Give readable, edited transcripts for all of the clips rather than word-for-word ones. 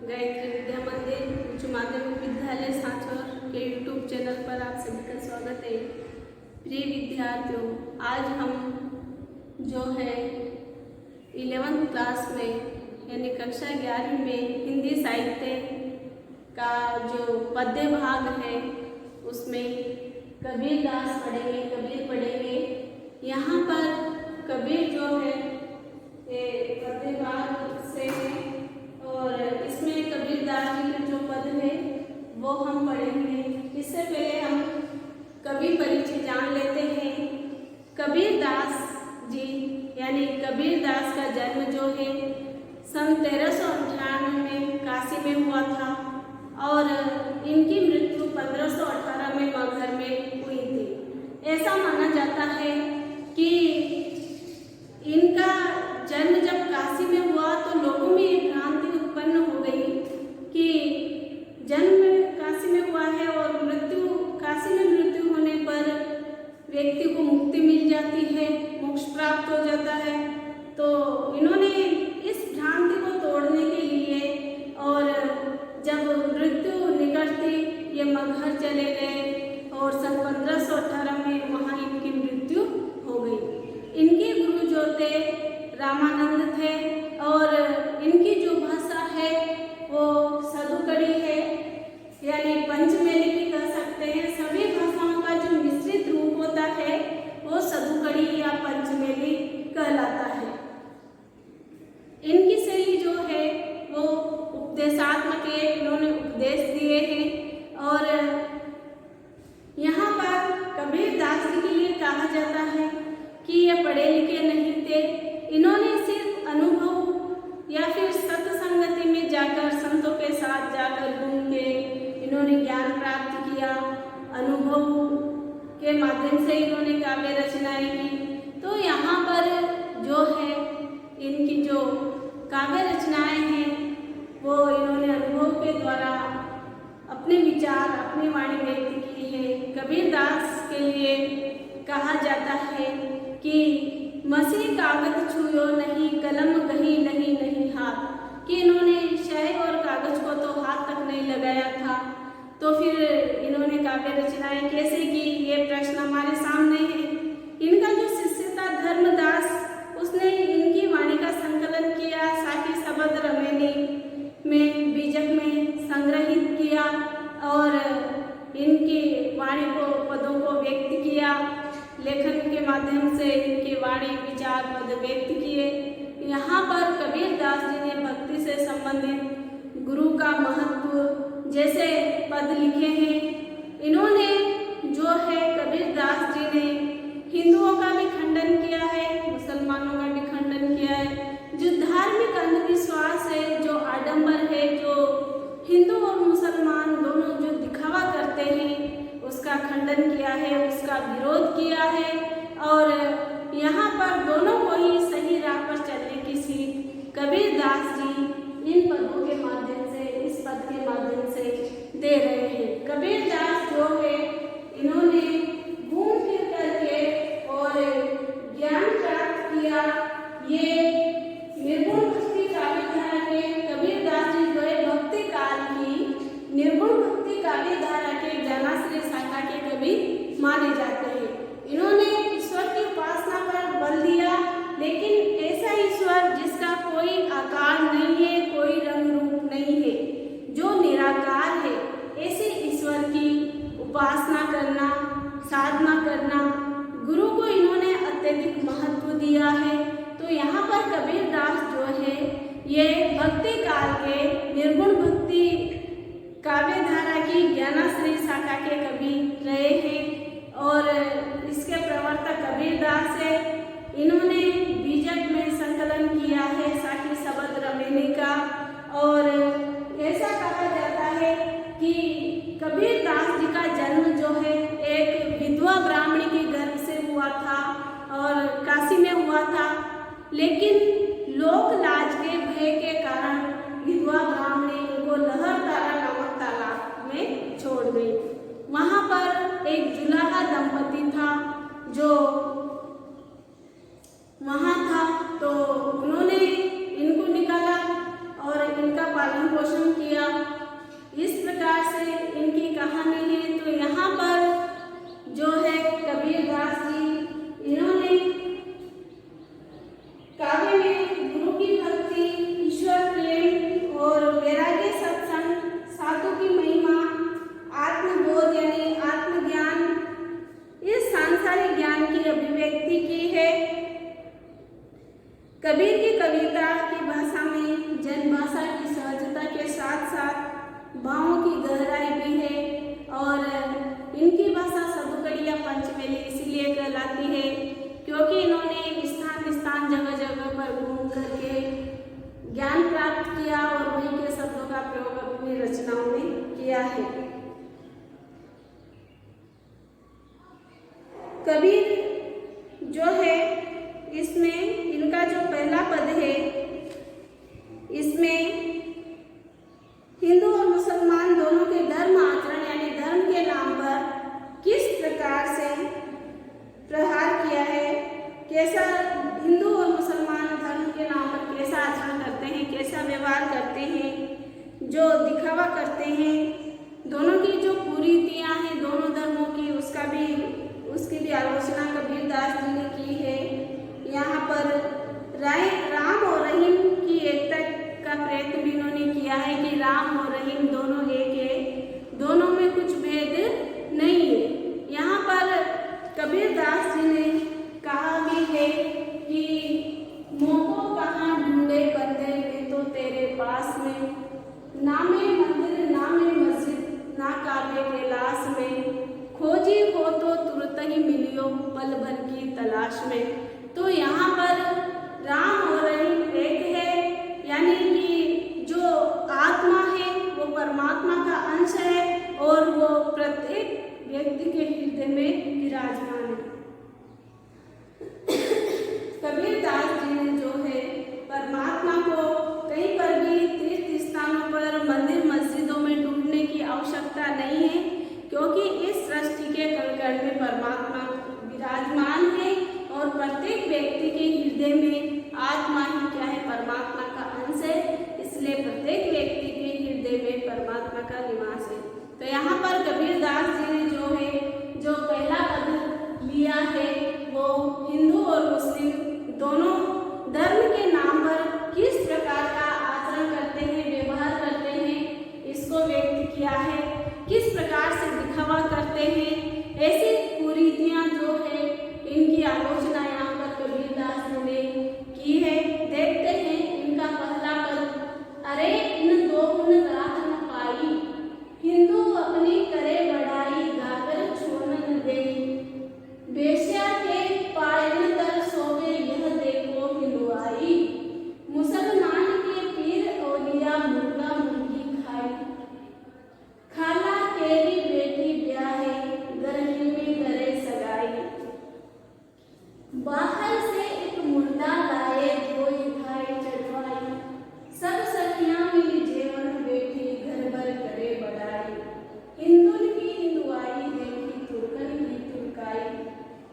गायत्री विद्या मंदिर उच्च माध्यमिक विद्यालय सांचौर के यूट्यूब चैनल पर आप सभी का स्वागत है। प्रिय विद्यार्थियों, आज हम जो है 11th क्लास में यानी कक्षा 11वीं में हिंदी साहित्य का जो पद्य भाग है उसमें कबीर दास पढ़ेंगे, कबीर पढ़ेंगे। यहाँ पर कबीर जो है ये पद्य भाग से है और इसमें कबीर दास जी के जो पद है वो हम पढ़ेंगे। इससे पहले हम कबीर परिचय जान लेते हैं। कबीर दास जी यानी कबीर दास का जन्म जो है सन 1398 में काशी में हुआ था और इनकी मृत्यु 1518 में मगहर में हुई थी। ऐसा माना जाता है कि इनका जन्म जब काशी में हुआ तो लोगों में एक भ्रांति उत्पन्न हो गई कि जन्म काशी में हुआ है और काशी में मृत्यु होने पर व्यक्ति को मुक्ति मिल जाती है, मोक्ष प्राप्त हो जाता है। तो इन्होंने इस भ्रांति को तोड़ने के लिए और जब मृत्यु निकट थी ये मगहर चले गए और सन 1518 में वहाँ इनकी मृत्यु हो गई। इनके गुरु जो थे रामानंद थे और इनकी जो भाषा है वो सदुकड़ी है यानी पंचमेली भी कह सकते हैं। सभी भाषाओं का जो मिश्रित रूप होता है वो सदुकड़ी या पंचमेली कहलाता है। इनकी शैली जो है वो उपदेशात्मक है, इन्होंने उपदेश दिए हैं और यहाँ पर कबीर दास जी के लिए कहा जाता है कि ये पढ़े लिखे नहीं थे। इन्होंने सिर्फ अनुभव या फिर सत्संगति में जाकर संतों के साथ जाकर घूम के इन्होंने ज्ञान प्राप्त किया। अनुभव के माध्यम से इन्होंने काव्य रचनाएं की। तो यहाँ पर जो है इनकी जो काव्य रचनाएं हैं वो इन्होंने अनुभव के द्वारा अपने विचार अपनी वाणी व्यक्त की है। कबीर दास के लिए कहा जाता है कि मसी कागज छुयो नहीं, कलम गही नहीं हाथ, कि इन्होंने स्याही और कागज को तो हाथ तक नहीं लगाया था। तो फिर इन्होंने काव्य रचनाएं कैसे की, ये प्रश्न हमारे सामने है। इनका जो शिष्य था धर्मदास, उसने इनकी वाणी का संकलन किया, साकी शब्द रमेली में बीजक में संग्रहित किया और इनकी वाणी को पदों को व्यक्त किया। लेखन के माध्यम से इनके वाणी विचार पद व्यक्त किए। यहाँ पर कबीर दास जी ने भक्ति से संबंधित गुरु का महत्व जैसे पद लिखे हैं। इन्होंने जो है कबीर दास जी ने हिंदुओं का भी खंडन किया है, मुसलमानों का भी खंडन किया है। जो धार्मिक अंधविश्वास है, जो आडंबर है, जो हिंदू और मुसलमान दोनों जो दिखावा करते हैं उसका खंडन किया है, उसका विरोध किया है और यहाँ पर दोनों को ही सही राह पर चलने की सीख कबीर दास जी इन पदों के माध्यम से, इस पद के माध्यम से दे रहे हैं। कबीर दास जो है इन्होंने घूम फिर करके और ज्ञान प्राप्त किया। ये निर्गुण भक्ति काव्य धारा के कबीर दास जी जो है भक्ति काल की निर्गुण भक्ति काव्य धारा के ज्ञानाश्रय शाखा के कवि माने जाते हैं। इन्होंने ईश्वर की उपासना पर बल दिया, लेकिन ऐसा ईश्वर जिसका कोई आकार नहीं है, कोई रंग रूप नहीं है, जो निराकार है, ऐसे ईश्वर की उपासना करना, साधना करना, गुरु को इन्होंने अत्यधिक महत्व दिया है। तो यहाँ पर कबीर दास जो है ये भक्ति काल के निर्गुण भक्ति काव्य धारा की ज्ञानाश्रय शाखा के कवि रहे हैं और इसके प्रवर्तक कबीर दास है। इन्होंने बीजक में संकलन किया है साकी शब्द रमेली का और ऐसा कहा जाता है कि कबीर दास जी का जन्म जो है एक विधवा ब्राह्मणी के घर से हुआ था और काशी में हुआ था, लेकिन लोक लाज के भय के कारण विधवा ब्राह्मणी को लहरतारा नामक तालाब में छोड़ गई। वहाँ पर एक जुलाहा दंपति था जो वहाँ था, तो उन्होंने इनको निकाला और इनका पालन पोषण किया। कबीर की कविता की भाषा में जनभाषा की सहजता के साथ साथ भावों की गहराई भी है और इनकी भाषा सदुकड़िया पंचमेली इसलिए कहलाती है क्योंकि इन्होंने स्थान स्थान जगह जगह पर घूम करके ज्ञान प्राप्त किया और वहीं के शब्दों का प्रयोग अपनी रचनाओं में किया है। कबीर जो है इसमें इनका जो पहला पद है इसमें हिंदू और मुसलमान दोनों के धर्म आचरण यानी धर्म के नाम पर किस प्रकार से प्रहार किया है, कैसा हिंदू और मुसलमान धर्म के नाम पर कैसा आचरण करते हैं, कैसा व्यवहार करते हैं, जो दिखावा करते हैं, दोनों की जो कुरीतियां हैं दोनों धर्मों की उसकी भी आलोचना कबीर दास जी ने की है। यहाँ पर राम और रहीम की एकता का प्रयत्न भी इन्होंने किया है कि राम और रहीम दोनों एक है, दोनों में कुछ भेद नहीं है। यहाँ पर कबीर दास जी ने कहा भी है कि मोको कहाँ ढूंढे बंदे में तो तेरे पास में, नामे मंदिर नामे मस्जिद ना काबे के लाश में, खोजी हो तो तुरंत ही मिलियो पल भर की तलाश में। तो यहाँ पर राम और रहीम एक है यानी कि जो आत्मा है वो परमात्मा का अंश है और वो प्रत्येक व्यक्ति के हृदय में विराजमान है। कबीर दास जी ने जो है परमात्मा को कहीं पर भी तीर्थ स्थानों पर मंदिर मस्जिदों में ढूंढने की आवश्यकता नहीं है क्योंकि इस सृष्टि के कण-कण में परमात्मा विराजमान है और प्रत्येक व्यक्ति के हृदय में आत्मा ही क्या है, परमात्मा का अंश है, इसलिए प्रत्येक व्यक्ति के हृदय में परमात्मा का निवास है। तो यहाँ पर कबीर दास जी ने जो है जो पहला पद लिया है वो हिंदू और मुस्लिम दोनों धर्म के नाम पर किस प्रकार का आचरण करते हैं, व्यवहार करते हैं, इसको व्यक्त किया है, किस प्रकार से दिखावा करते हैं, ऐसी कुरीतियां जो है इनकी आलोचना यहाँ पर कबीर दास जी ने की है। देखते हैं इनका पहला पद, अरे इन दो गुण राह न पाई, हिंदू अपनी करे बढ़ाई, गागर छोड़ न दे, बेश्या के पायन तर सोवे यह देखो हिंदुआई, मुसलमान के पीर औलिया मुर्गा मुर्गी खाई, खाला केरी बेटी ब्याहे गरही में करे सगाई, बाहर से एक मुर्दा लाए कोई खाई चढ़वाई, सब सखियां मिली जेवन बेटी घर भर करे बढ़ाई, हिंदुन की हिंदुआई देखी तुर्कन की तुर्काई,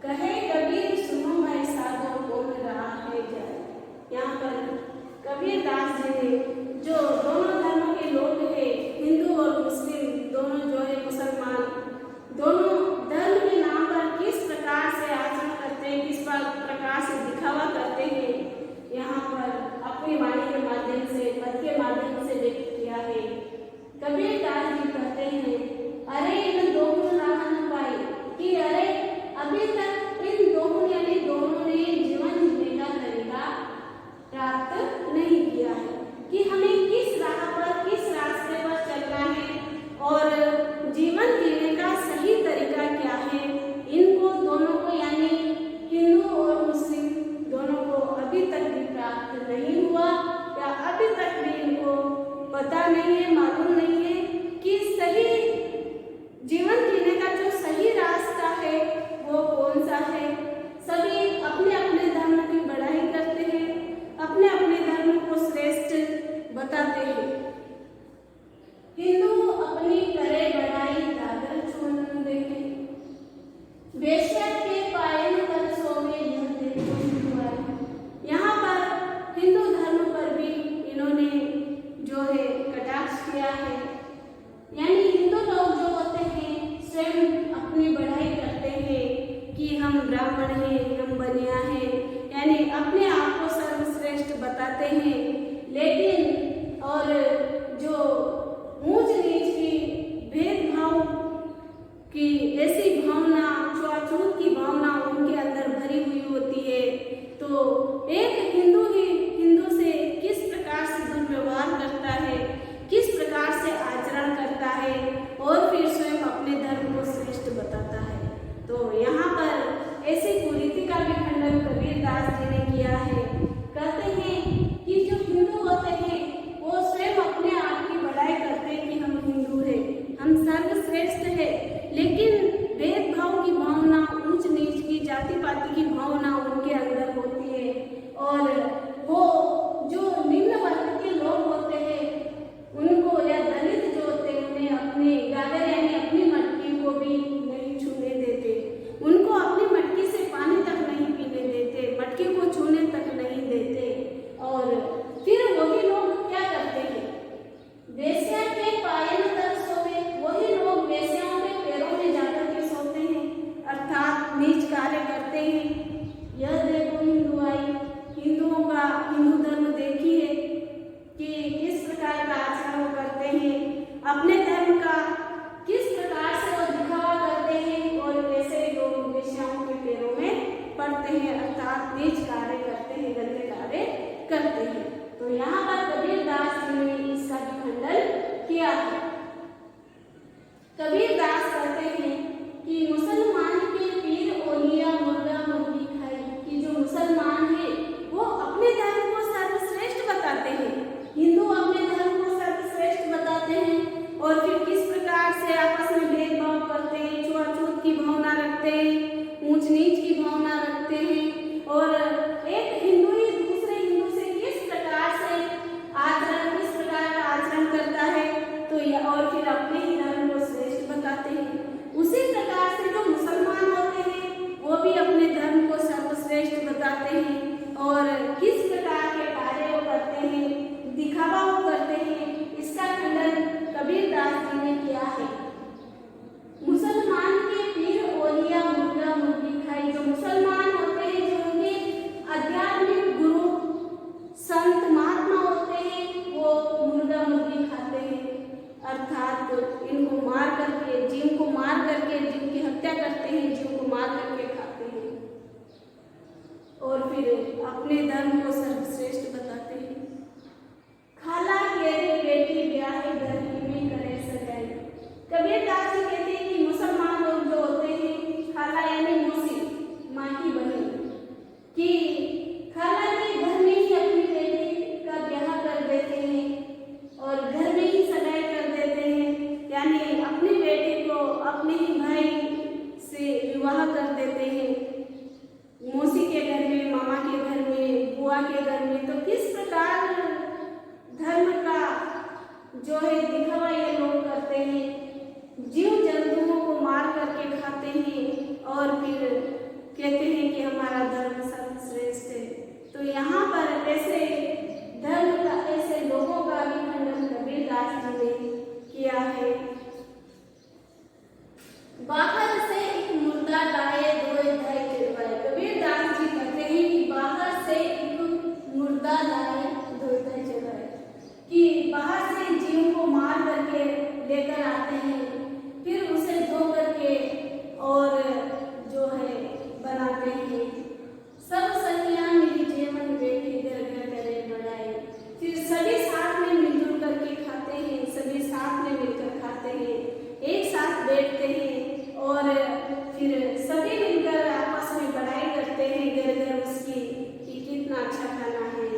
कहे कबीर सुनो मैं साधो कौन रहा है जाए। यहाँ पर कबीर दास जी ने जो दोनों धर्मों के लोग हैं हिंदू और मुस्लिम दोनों जो है मुसलमान दोनों धर्म के नाम पर किस प्रकार से आचरण करते हैं, किस प्रकार से दिखावा करते हैं, यहाँ पर अपनी वाणी के माध्यम से पद के माध्यम से व्यक्त किया है। कबीर दास जी कहते हैं, अरे इन दो गुण राह न पाई, कि अरे अभी तक इन दो गुण यानी दोनों ने जीवन जीने का तरीका प्राप्त नहीं किया है कि हमें किस राह पर किस रास्ते पर चलना है और जीवन जीने का सही तरीका क्या है, इनको दोनों को यानी हिंदू और मुस्लिम दोनों को अभी तक भी प्राप्त नहीं हुआ या अभी तक भी इनको पता नहीं है, मालूम नहीं है कि सही जीवन जीने का जो सही रास्ता है वो कौन सा है। सभी अपने अपने धर्म की बढ़ाई करते हैं, अपने अपने धर्म को श्रेष्ठ बताते हैं। हिंदू अपनी करे बढ़ाई गागर छोड़ न देखे, बेश्या के पायन कर सोवे यह देखो हिंदुआई। यहाँ पर हिंदू धर्म पर भी इन्होंने जो है कटाक्ष किया है, यानी हिंदू लोग जो होते हैं स्वयं अपनी बढ़ाई करते हैं कि हम ब्राह्मण हैं, हम बनिया हैं, यानी अपने आप को सर्वश्रेष्ठ बताते हैं, लेकिन और जो ऊंच नीच की भेदभाव की ऐसी भावना, छुआछूत की भावना उनके अंदर भरी हुई होती है। तो एक हिंदू ही करते हैं। यह देखो हिंदू आई, हिंदुओं का हिंदू धर्म देखिए कि किस प्रकार का आचरण करते हैं, अपने धर्म का किस प्रकार से वो दिखावा करते हैं और कैसे लोग वेश्याओं के पैरों में पड़ते हैं, अर्थात नीच कार्य करते हैं, गंदे कार्य करते हैं। तो यहाँ पर कबीरदास जी ने इसका भी खंडन किया है। कबीरदास कहते हैं कि मुसलमान के पीर ओलिया मुर्गा मुर्गी खाई, कि जो मुसलमान है वो अपने धर्म को सर्वश्रेष्ठ बताते हैं, हिंदू अपने धर्म को सर्वश्रेष्ठ बताते हैं और फिर किस प्रकार से आपस में भेदभाव करते हैं, छुआछूत की भावना रखते हैं, ऊंच नीच की भावना रखते हैं और एक हिंदू ही दूसरे हिंदू से किस प्रकार से आचरण, किस प्रकार का आचरण करता है तो और फिर अपने ही धर्म को श्रेष्ठ बताते हैं। उसी प्रकार से जो मुसलमान होते हैं वो भी अपने धर्म को सर्वश्रेष्ठ बताते हैं और किस प्रकार के कार्य वो करते हैं, दिखावा वो करते हैं, इसका खंडन कबीरदास जी ने किया है। मुसलमान के पीर ओलिया मुर्गा मुर्गी खाई, जो मुसलमान होते हैं, जो उनके आध्यात्मिक गुरु संत महात्मा होते हैं, वो मुर्गा मुर्गी खाते हैं, अर्थात इनको मार करके, जीव को मार करके, जीव की हत्या करते हैं, जीव को मार करके खाते हैं और फिर अपने धर्म को सर्वश्रेष्ठ बताते हैं। खाला केरी बेटी ब्याहे घर में करे सगाई। कबीरदास जी कहते हैं कि मुसलमान लोग जो होते हैं, खाला यानी मौसी, माँ की बहन, कि खाला के घर में ही अपनी बेटी का ब्याह कर देते हैं और घर में ही सगाई कर देते हैं, यानी अपनी बेटी को अपने ही भाई से विवाह कर देते हैं, मौसी के घर में, मामा के घर में, बुआ के घर में। तो किस प्रकार धर्म का जो है दिखावा ये लोग करते हैं, जीव जंतुओं को मार करके खाते हैं और फिर कहते हैं कि हमारा धर्म सर्वश्रेष्ठ है। तो यहाँ पर ऐसे धर्म का, ऐसे लोगों का भी खंडन कबीरदास जी ने किया है। बाहर से एक मुर्दा लाए धोए धाय चिरवाए। कबीरदास जी कहते हैं कि बाहर से एक मुर्दा लाए धोए धाय चिरवाए, कि बाहर से जीव को मार करके लेकर आते हैं, फिर उसे धो करके और जो है बनाते हैं। सब सखियां मिली जेवन बेटी घर घर करे बढ़ाए, फिर सभी साथ में मिलजुल करके खाते हैं, सभी साथ में मिलकर खाते हैं, एक साथ बैठते हैं और फिर सभी मिलकर आपस में बढ़ाई करते हैं घर घर उसकी कि कितना अच्छा खाना है।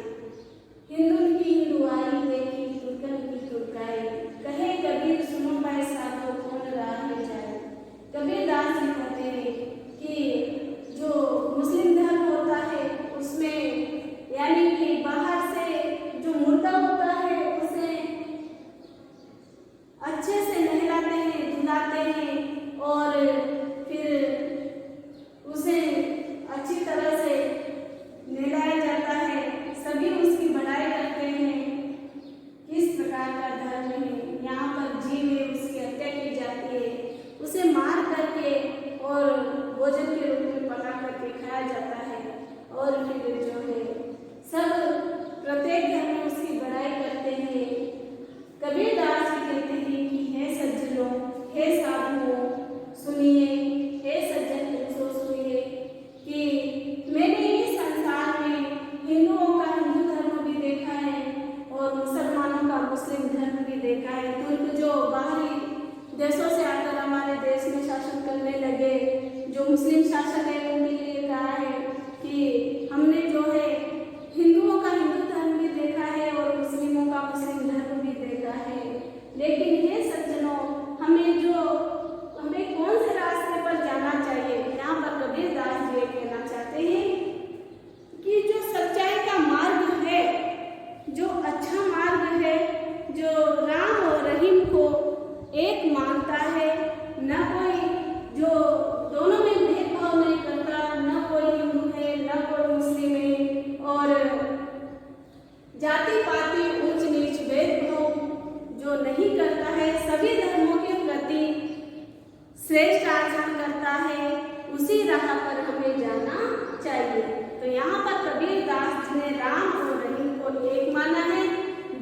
हिंदू की हिंदुआई देखी तुर्कन की तुर्काई, कहे कबीर सुनो भाई साधो कौन राह में जाए। कबीरदास जी कहते हैं कि जो मुस्लिम धर्म होता है उसमें यानी कि बाहर से जो मुर्दा होता है उसे अच्छे से नहलाते हैं, धुलाते हैं और फिर उसे अच्छी तरह से नहलाया जाता है, सभी उसकी बढ़ाई करते हैं। किस प्रकार का धर्म है, यहाँ पर जीव है उसकी हत्या की जाती है, उसे मार करके और भोजन के रूप में पका करके खाया जाता है और फिर जो है सब प्रत्येक घर में उसकी बढ़ाई करते हैं। कबीरदास जी कहते हैं कि हे सज्जनों, हे साधुओं सुनिए, हे सज्जन पुरुषों सुनिए कि मैंने इस संसार में हिंदुओं का हिंदू धर्म भी देखा है और मुसलमानों का मुस्लिम धर्म भी देखा है। तुर्क जो बाहरी देशों से आकर हमारे देश में शासन करने लगे, जो मुस्लिम शासक है उनके लिए कहा है कि हमने जो है हिंदुओं का हिंदू धर्म भी देखा है और मुस्लिमों का मुस्लिम धर्म भी देखा है, लेकिन हे सज्जनों हमें कौन से रास्ते पर जाना चाहिए। यहाँ पर कबीरदास जी कहना चाहते हैं कि जो सच्चाई का मार्ग है, जो अच्छा मार्ग है, जो राम और रहीम को एक मानता है, न कोई जो दोनों में भेदभाव नहीं करता उसी राह पर हमें जाना चाहिए। तो यहाँ पर कबीरदास जी ने राम और रहीम को एक माना है।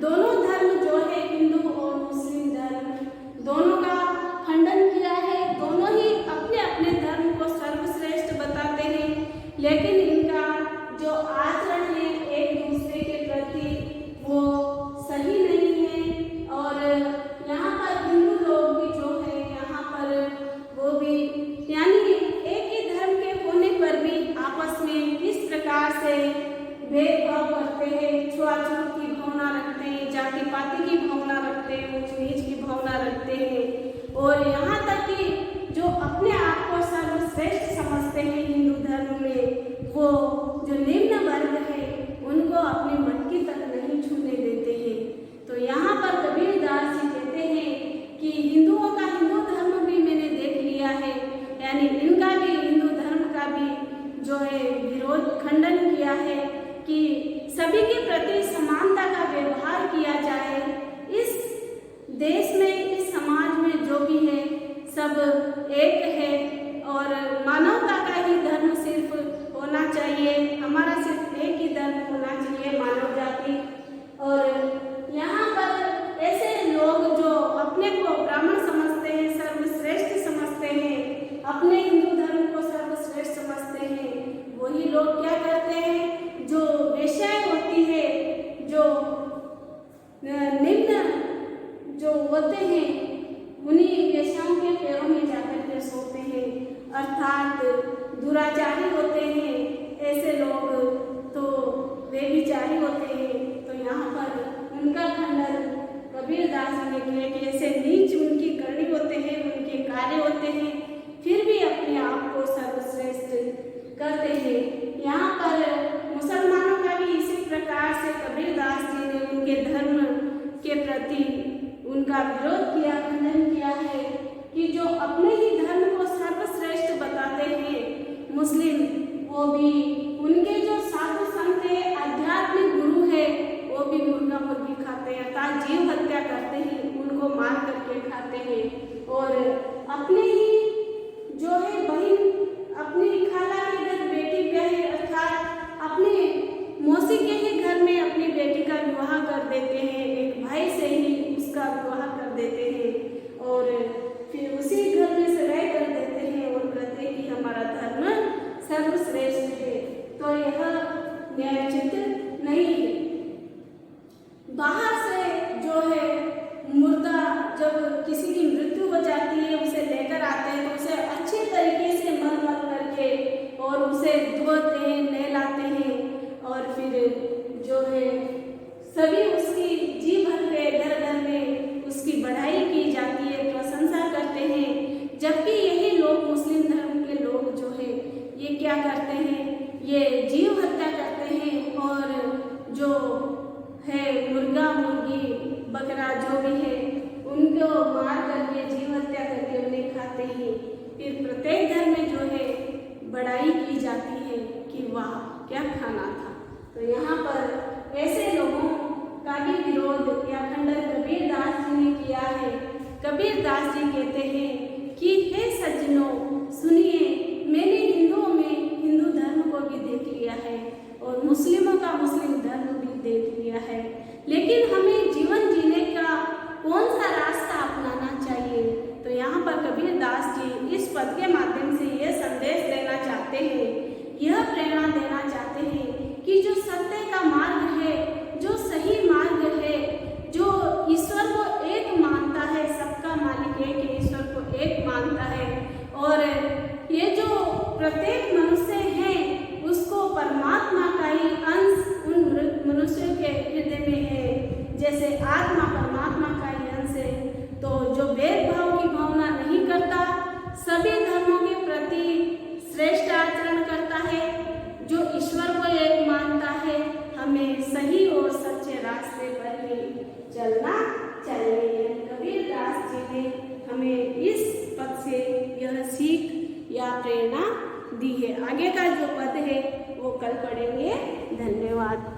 दोनों धर्म जो है हिंदू और मुस्लिम धर्म, दोनों का खंडन किया है। दोनों ही अपने अपने धर्म को सर्वश्रेष्ठ बताते हैं, लेकिन इनका जो आचरण है एक दूसरे के प्रति वो सही नहीं है। और यहाँ पर हिंदू लोग भी जो है यहाँ पर वो भी यानी एक ही धर्म के होने पर भी आपस में इस प्रकार से भेदभाव करते हैं, छुआछूत की भावना रखते हैं, जाति पाति की भावना रखते हैं, ऊंच नीच की भावना रखते हैं। और यहाँ तक कि जो अपने आप को सर्वश्रेष्ठ समझते हैं हिंदू धर्म में, वो जो निम्न वर्ग है उनको अपनी मटकी तक नहीं छूने देते हैं। तो यहाँ पर कबीरदास जी कहते हैं कि हिंदुओं का हिंदू धर्म भी मैंने देख लिया है, यानी इनका भी हिंदू धर्म का भी जो है विरोध खंडन किया है कि सभी के प्रति समानता का व्यवहार किया जाए। इस देश में, इस समाज में जो भी है सब एक है और मानवता का ही धर्म सिर्फ होना चाहिए, हमारा सिर्फ एक ही धर्म होना चाहिए, मानव जाति। और यहाँ पर ऐसे लोग जो अपने को ब्राह्मण समझते हैं, सर्वश्रेष्ठ समझते हैं, अपने हिंदू धर्म को सर्वश्रेष्ठ समझते हैं, वही लोग क्या करते हैं, जो वेश्याएं होती है, जो निम्न जो होते हैं, उन्हीं वेश्याओं के पैरों में जाकर के सोते हैं, अर्थात दुराचारी होते हैं। ऐसे लोग तो व्यभिचारी होते हैं। तो यहाँ पर उनका खंडन कबीरदास ने किया कि ऐसे नीच उनकी करनी होते हैं, उनके कार्य होते हैं, फिर भी अपने आप को सर्वश्रेष्ठ करते हैं। यहाँ पर मुसलमानों का भी इसी प्रकार से कबीरदास जी ने उनके धर्म के प्रति उनका विरोध किया, खंडन किया है कि जो अपने ही धर्म को सर्वश्रेष्ठ बताते हैं मुस्लिम, वो भी उनके जो साधु संत है, आध्यात्मिक गुरु है, वो भी मुर्गा मुर्गी खाते हैं, अर्थात जीव हत्या करते हैं, उनको मार करके खाते हैं। और अपने ही जो है बहन, अपनी खाला के घर बेटी ब्याही, अर्थात अपने मौसी के ही घर में अपनी बेटी का विवाह कर देते हैं, एक भाई से ही उसका विवाह कर देते हैं और फिर उसी घर में सगाई कर देते हैं और कहते हैं कि हमारा धर्म सर्वश्रेष्ठ है। तो यह न्यायोचित नहीं है। बाहर से जो है मुर्दा जब किसी की मृत्यु हो जाती है, उसे लेकर आते हैं, तो उसे अच्छे तरीके से मल करके और उसे धोते हैं, नहलाते हैं और फिर जो है सभी उसकी जी भर के घर घर में उसकी बढ़ाई की जाती है, प्रशंसा करते हैं। जबकि यही लोग, मुस्लिम धर्म के लोग जो है ये क्या करते हैं, ये जीव हत्या करते हैं और जो है मुर्गा मुर्गी बकरा जो भी है उनको मार करके, जीव हत्या करके उन्हें खाते हैं। फिर प्रत्येक धर्म में जो है बढ़ाई की जाती है कि वाह क्या खाना था। तो यहाँ पर ऐसे लोगों का भी विरोध या खंडन कबीरदास जी ने किया है। कबीरदास जी कहते हैं कि हे सज्जनों सुनिए, मैंने हिंदुओं में हिंदू धर्म को भी देख लिया है और मुस्लिमों का मुस्लिम धर्म भी देख लिया है, लेकिन हमें जीवन जीने का कौन सा रास्ता अपनाना चाहिए। तो यहाँ पर कबीरदास जी इस पद के माध्यम से यह संदेश देना चाहते हैं, यह प्रेरणा देना चाहते हैं कि जो सत्य का मार्ग है, जो सही मार्ग है, जो ईश्वर को एक मानता है, सबका मालिक एक है, ईश्वर को एक मानता है और ये जो प्रत्येक मनुष्य है उसको परमात्मा का ही अंश उन मनुष्यों के हृदय में है, जैसे आत्मा परमात्मा का ही अंश है। तो जो भेदभाव की भावना नहीं करता, सभी धर्मों के प्रति श्रेष्ठ आचरण करता है, जो ईश्वर को एक मानता है, हमें सही और सच्चे रास्ते पर ही चलना चाहिए। कबीरदास जी ने हमें इस पद से यह सीख या प्रेरणा दी है। आगे का जो पद है वो कल पढ़ेंगे। धन्यवाद।